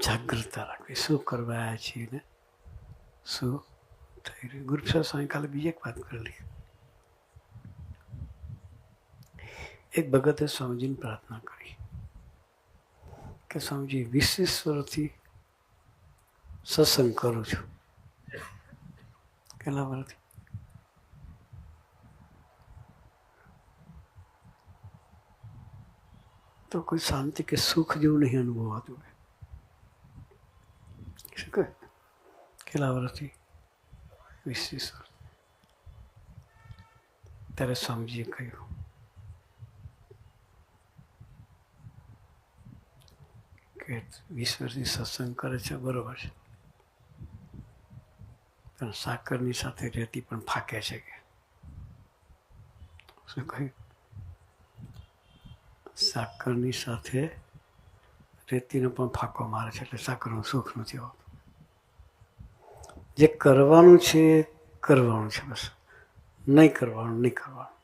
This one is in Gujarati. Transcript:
જાગૃતતા રાખવી, શું કરવા આવ્યા છીએ ને શું થઈ રહ્યું. ગુરુપ્રસાદ સાંયકાલે બીજી એક વાત કરેલી. એક ભગતે સ્વામીજીને પ્રાર્થના કરી કે સ્વામીજી 20 વર્ષથી સત્સંગ કરું છું. કેટલા વર્ષથી? તો કોઈ શાંતિ કે સુખ જેવું નહીં અનુભવાતું. શું કહે? કેટલા વર્ષથી? 20 વર્ષ. ત્યારે સ્વામીજીએ કહ્યું કે 20 વર્ષથી સત્સંગ કરે છે બરોબર છે, પણ સાકરની સાથે રેતી પણ ફાકે છે. કે શું કહ્યું? સાકરની સાથે રેતીનો પણ ફાંકો મારે છે, એટલે સાકરનું સુખ નથી આવતું. જે કરવાનું છે કરવાનું છે, બસ. નહીં કરવાનું નહીં કરવાનું.